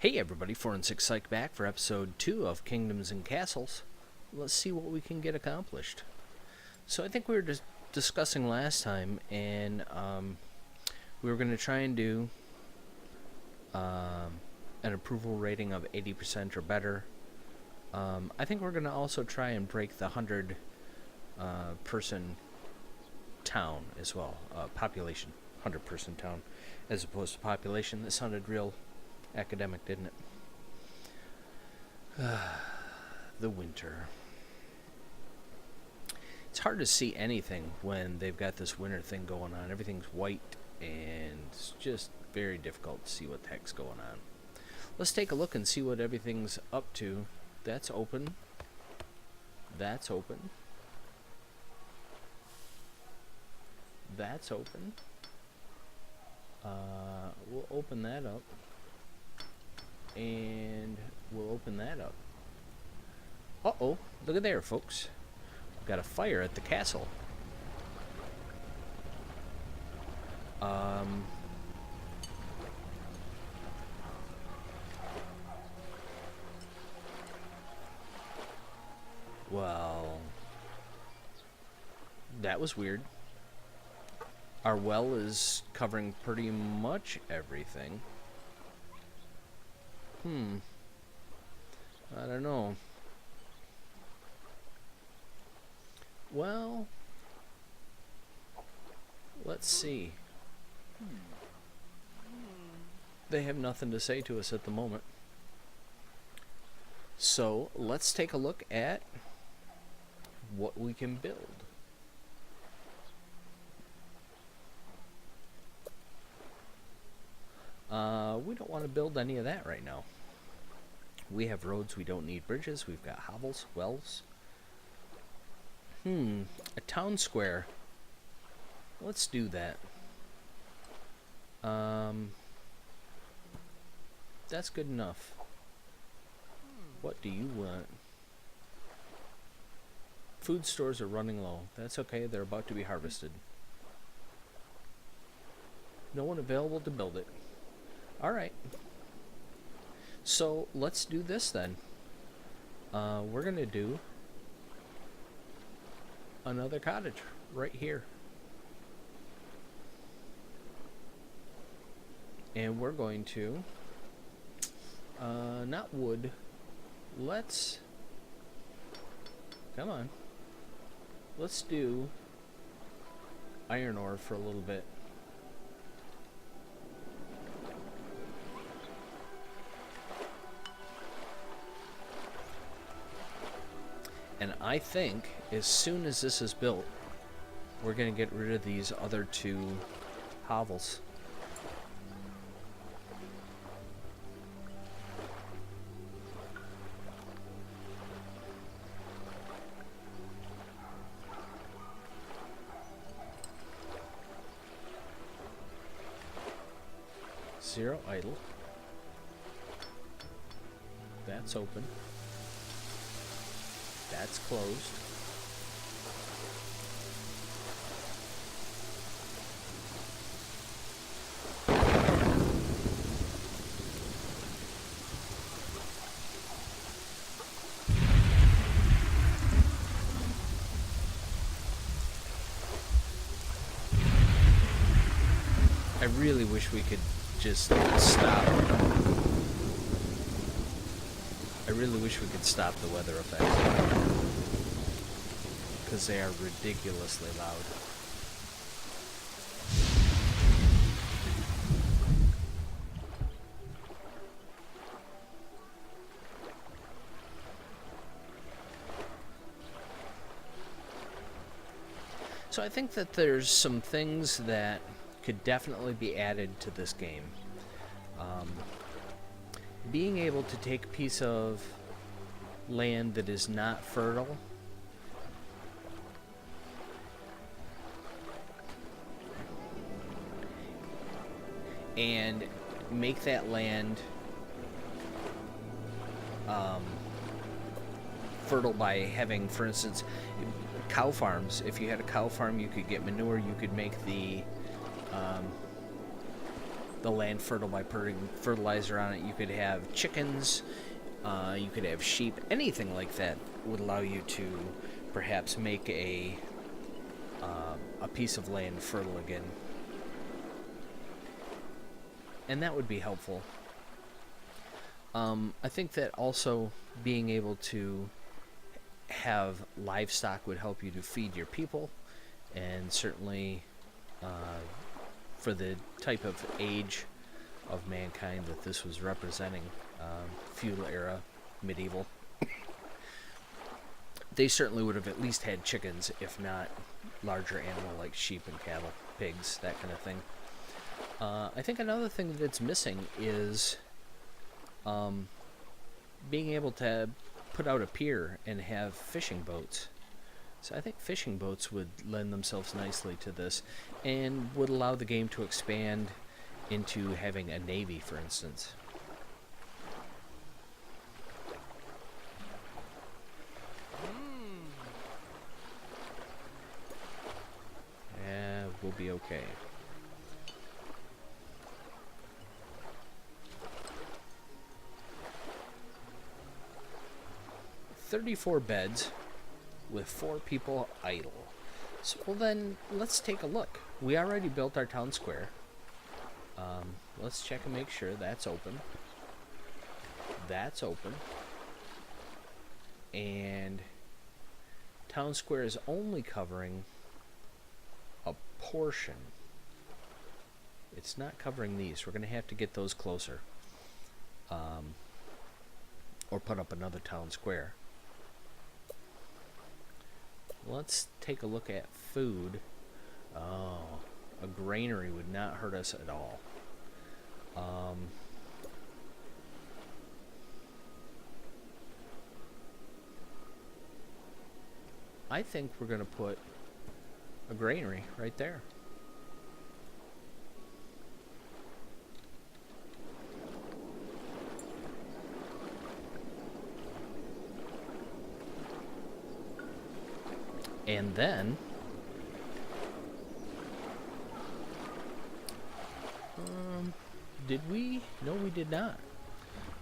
Hey everybody, 4 and 6 Psych back for episode 2 of Kingdoms and Castles. Let's see what we can get accomplished. So I think we were just discussing last time, and we were going to try and do an approval rating of 80% or better. I think we're going to also try and break the 100 person town as well. Population, 100 person town, as opposed to population. That sounded real academic, didn't it? The winter. It's hard to see anything when they've got this winter thing going on. Everything's white, and it's just very difficult to see what the heck's going on. Let's take a look and see what everything's up to. That's open. That's open. That's open. We'll open that up. And we'll open that up. Uh-oh, look at there, folks. We've got a fire at the castle. Well, that was weird. Our well is covering pretty much everything. I don't know. Well, let's see. They have nothing to say to us at the moment. So, let's take a look at what we can build. We don't want to build any of that right now. We have roads, we don't need bridges, we've got hovels, wells. A town square. Let's do that. That's good enough. What do you want? Food stores are running low. That's okay, they're about to be harvested. No one available to build it. Alright. So, let's do this then. We're going to do another cottage right here. And we're going to, not wood, let's, come on, let's do iron ore for a little bit. And I think as soon as this is built, we're going to get rid of these other two hovels. Zero idle. That's open. That's closed. I really wish we could just stop. I really wish we could stop the weather effects, because they are ridiculously loud. So I think that there's some things that could definitely be added to this game. Being able to take a piece of land that is not fertile and make that land fertile by having, for instance, cow farms. If you had a cow farm, you could get manure, you could make the the land fertile by putting fertilizer on it. You could have chickens, you could have sheep, anything like that would allow you to perhaps make a piece of land fertile again. And that would be helpful. I think that also being able to have livestock would help you to feed your people, and certainly for the type of age of mankind that this was representing, feudal era, medieval, they certainly would have at least had chickens, if not larger animal like sheep and cattle, pigs, that kind of thing. I think another thing that's missing is being able to put out a pier and have fishing boats. So I think fishing boats would lend themselves nicely to this and would allow the game to expand into having a navy, for instance. Yeah, we'll be okay. "34 beds with 4 people idle." So, well then, let's take a look. We already built our town square. Let's check and make sure that's open. That's open. And town square is only covering a portion. It's not covering these. We're going to have to get those closer. Or put up another town square. Let's take a look at food. Oh, a granary would not hurt us at all. I think we're going to put a granary right there. And then did we? No, we did not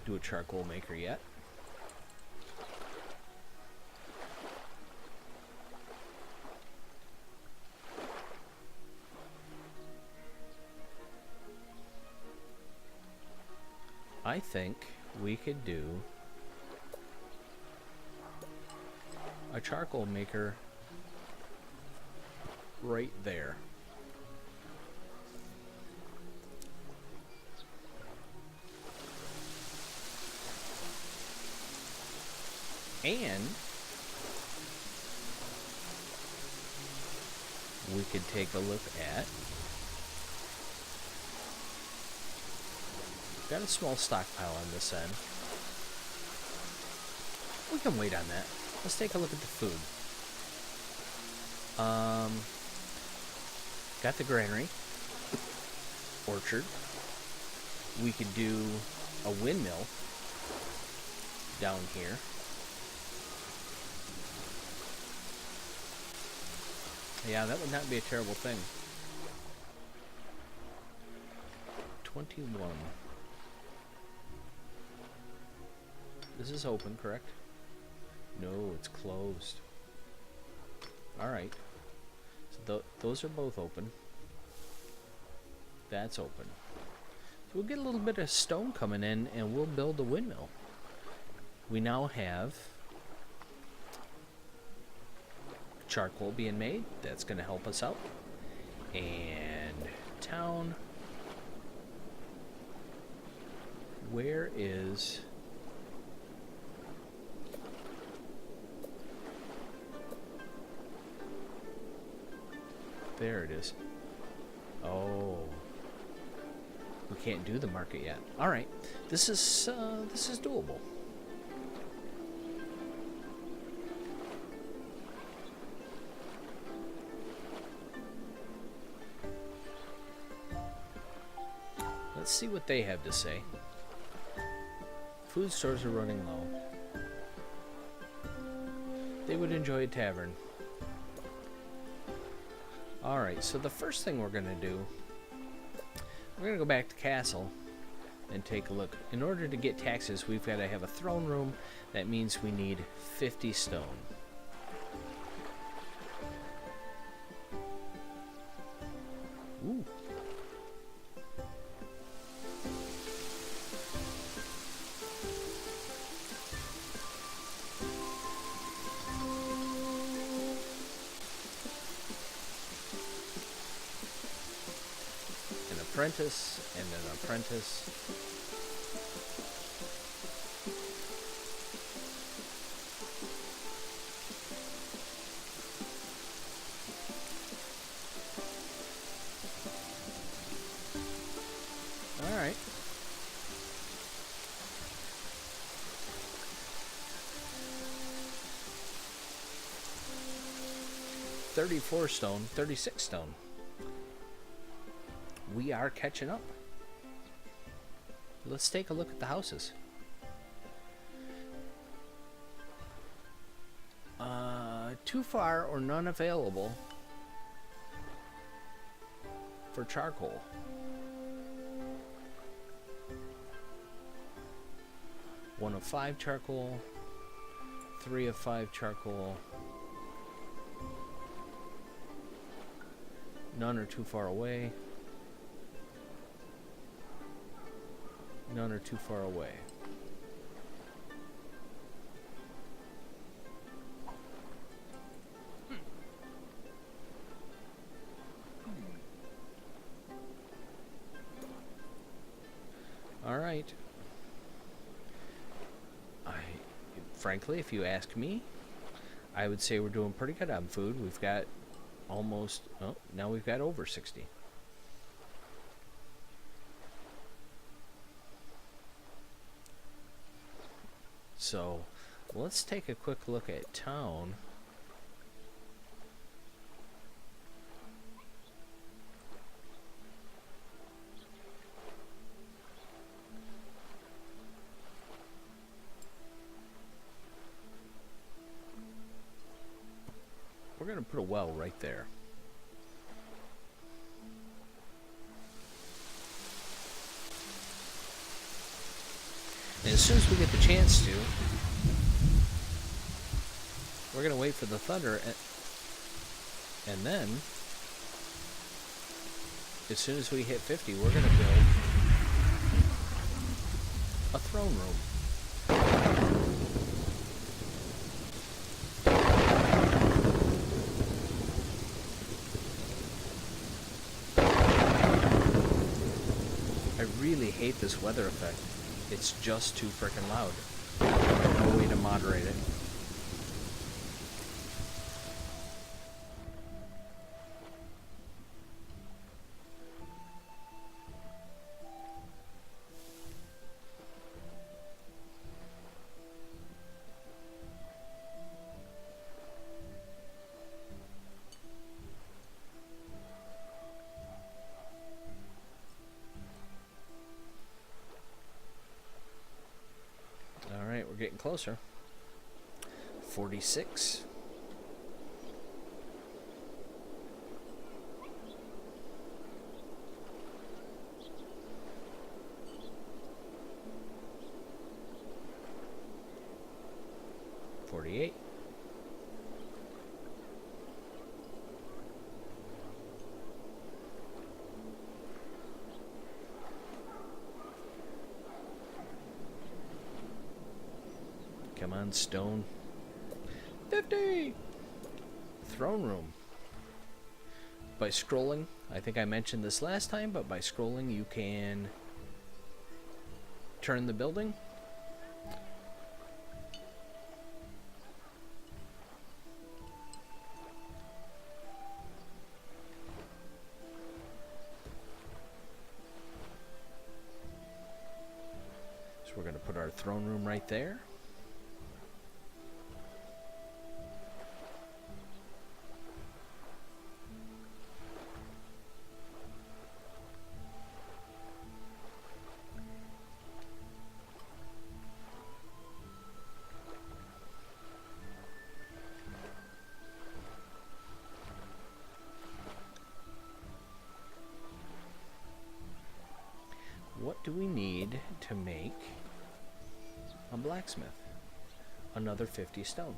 do a charcoal maker yet. I think we could do a charcoal maker right there. And we could take a look at, got a small stockpile on this end. We can wait on that. Let's take a look at the food. Got the granary, orchard. We could do a windmill down here. Yeah, that would not be a terrible thing. 21. This is open, correct? No, it's closed. Alright. So those are both open. That's open. So we'll get a little bit of stone coming in and we'll build a windmill. We now have charcoal being made. That's going to help us out. And town. Where is... There it is. Oh. We can't do the market yet. Alright. This is doable. Let's see what they have to say. Food stores are running low. They would enjoy a tavern. Alright, so the first thing we're going to do, We're going to go back to castle and take a look. In order to get taxes, we've got to have a throne room. That means we need 50 stone. Ooh. An apprentice and an apprentice. All right. $34 stone, 36 stone. We are catching up. Let's take a look at the houses. Too far or none available for charcoal. One of 5 charcoal, 3 of 5 charcoal. None are too far away. None are too far away. All right. Frankly, if you ask me, I would say we're doing pretty good on food. We've got almost, oh, now we've got over 60. So let's take a quick look at town. We're going to put a well right there. And as soon as we get the chance to, we're going to wait for the thunder, and then, as soon as we hit 50, we're going to build a throne room. I really hate this weather effect. It's just too frickin' loud. No way to moderate it. We're getting closer. 46. $48. Come on, stone. 50! Throne room. By scrolling, I think I mentioned this last time, but by scrolling you can turn the building. So we're going to put our throne room right there. make a blacksmith. Another 50 stone.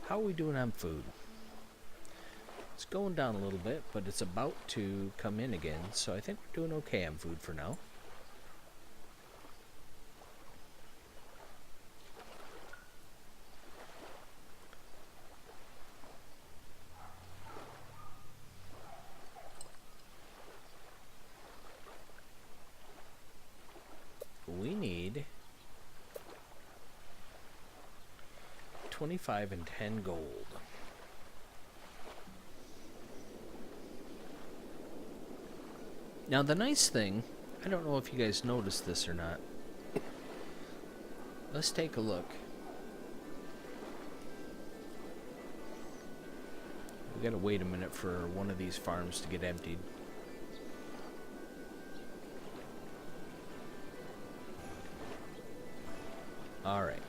How are we doing on food? It's going down a little bit, but it's about to come in again, so I think we're doing okay on food for now. We need 25 and 10 gold. Now the nice thing, I don't know if you guys noticed this or not. Let's take a look. We gotta wait a minute for one of these farms to get emptied. Alright.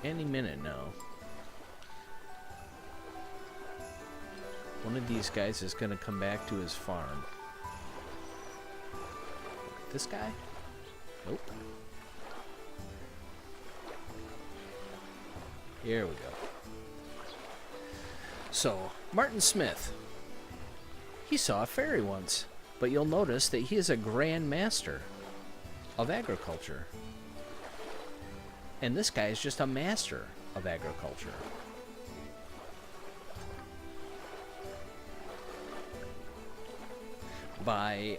Any minute now. One of these guys is going to come back to his farm. This guy? Nope. Here we go. So, Martin Smith. He saw a fairy once, but you'll notice that he is a grand master of agriculture. And this guy is just a master of agriculture.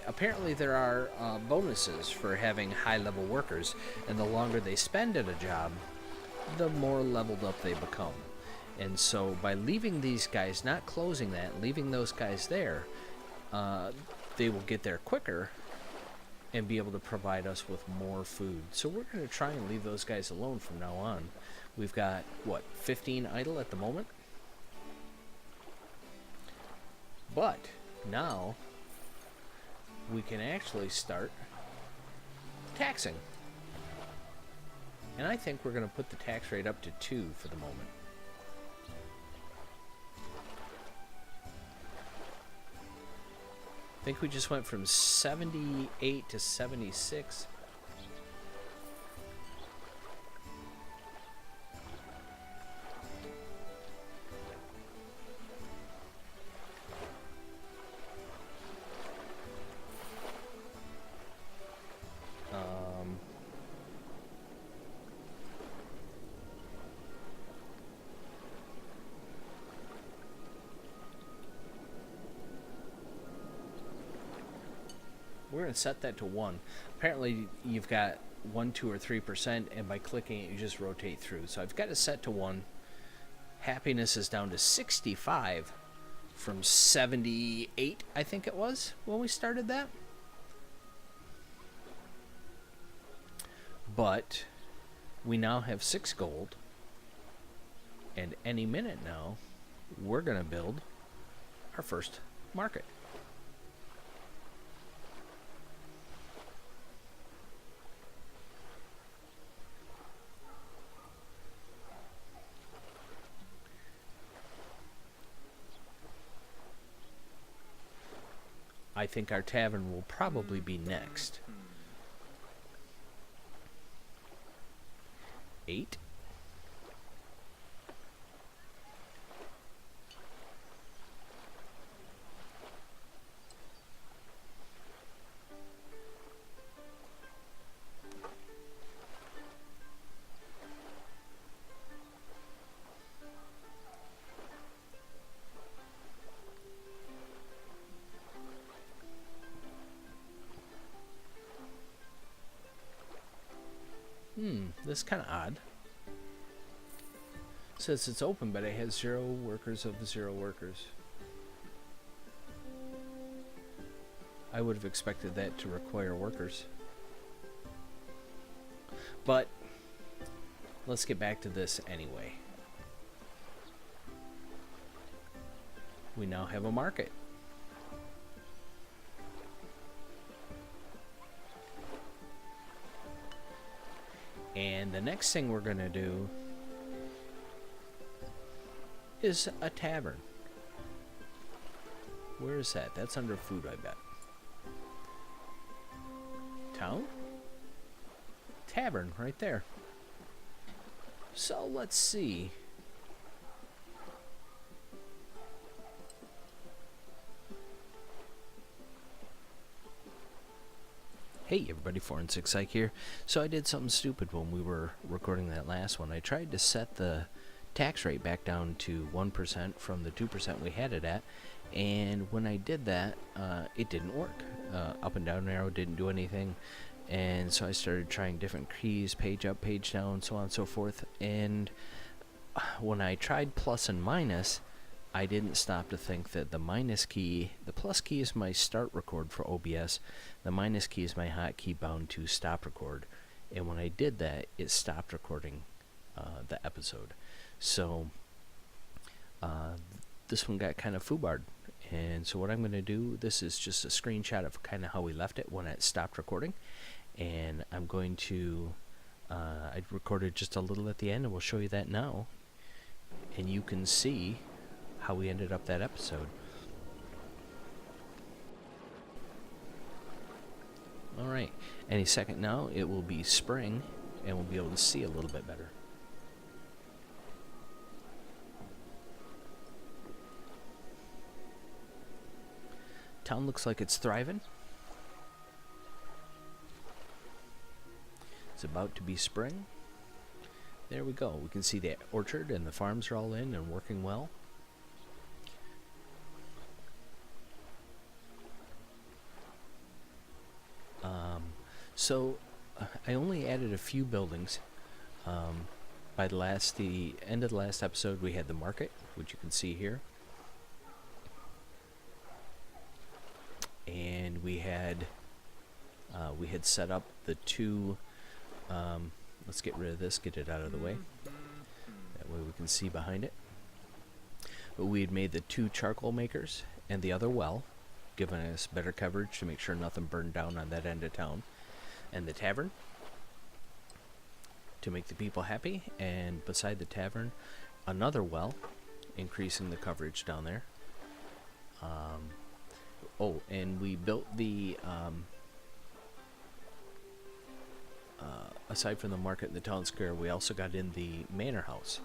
Apparently there are bonuses for having high-level workers, and the longer they spend at a job, the more leveled up they become. And so by leaving these guys, not closing that, leaving those guys there, they will get there quicker and be able to provide us with more food. So we're going to try and leave those guys alone from now on. We've got, what, 15 idle at the moment? But now we can actually start taxing. And I think we're going to put the tax rate up to 2 for the moment. I think we just went from 78 to 76. We're going to set that to 1. Apparently you've got 1, 2, or 3%, and by clicking it you just rotate through. So I've got it set to 1. Happiness is down to 65 from 78, I think it was, when we started that. But we now have 6 gold, and any minute now we're going to build our first market. I think our tavern will probably be next. 8. This is kind of odd. It says it's open, but it has 0 workers of 0 workers. I would have expected that to require workers. But let's get back to this anyway. We now have a market. And the next thing we're going to do is a tavern. Where is that? That's under food, I bet. Town? Tavern, right there. So let's see. Hey everybody, 4 and 6 Psych here. So I did something stupid when we were recording that last one. I tried to set the tax rate back down to 1% from the 2% we had it at, and when I did that, it didn't work. Up and down arrow didn't do anything, and so I started trying different keys, page up, page down, so on and so forth, and when I tried plus and minus, I didn't stop to think that the minus key, the plus key is my start record for OBS, the minus key is my hotkey bound to stop record, and when I did that, it stopped recording the episode. So this one got kind of foobarred, and so what I'm going to do, this is just a screenshot of kind of how we left it when it stopped recording, and I'm going to, I recorded just a little at the end, and we'll show you that now, and you can see how we ended up that episode. Alright, any second now it will be spring and we'll be able to see a little bit better. Town looks like it's thriving. It's about to be spring. There we go. We can see the orchard and the farms are all in and working well. So I only added a few buildings. By the end of the last episode, we had the market, which you can see here, and we had set up the two. Let's get rid of this, get it out of the way. That way we can see behind it. But we had made the two charcoal makers and the other well, giving us better coverage to make sure nothing burned down on that end of town. And the tavern to make the people happy, and beside the tavern, another well, increasing the coverage down there. Oh, and we built the aside from the market and the town square, we also got in the manor house.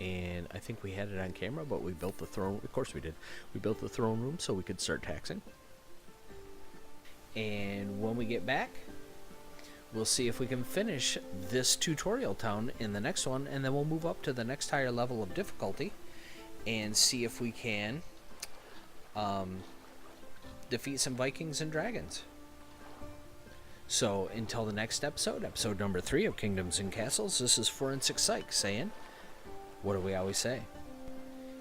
And I think we had it on camera, but we built the throne. Of course we did. We built the throne room so we could start taxing. And when we get back, we'll see if we can finish this tutorial town in the next one, and then we'll move up to the next higher level of difficulty and see if we can defeat some Vikings and dragons. So until the next episode, episode number 3 of Kingdoms and Castles, this is 4 and 6 Psych saying, what do we always say?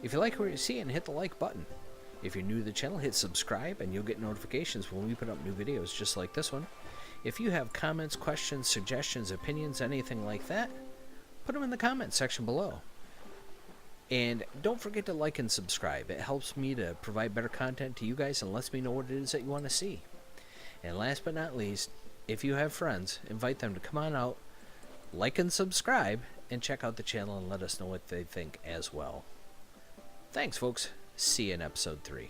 If you like what you see, and hit the like button. If you're new to the channel, hit subscribe and you'll get notifications when we put up new videos just like this one. If you have comments, questions, suggestions, opinions, anything like that, put them in the comments section below. And don't forget to like and subscribe. It helps me to provide better content to you guys and lets me know what it is that you want to see. And last but not least, if you have friends, invite them to come on out, like and subscribe, and check out the channel and let us know what they think as well. Thanks, folks. See you in episode 3.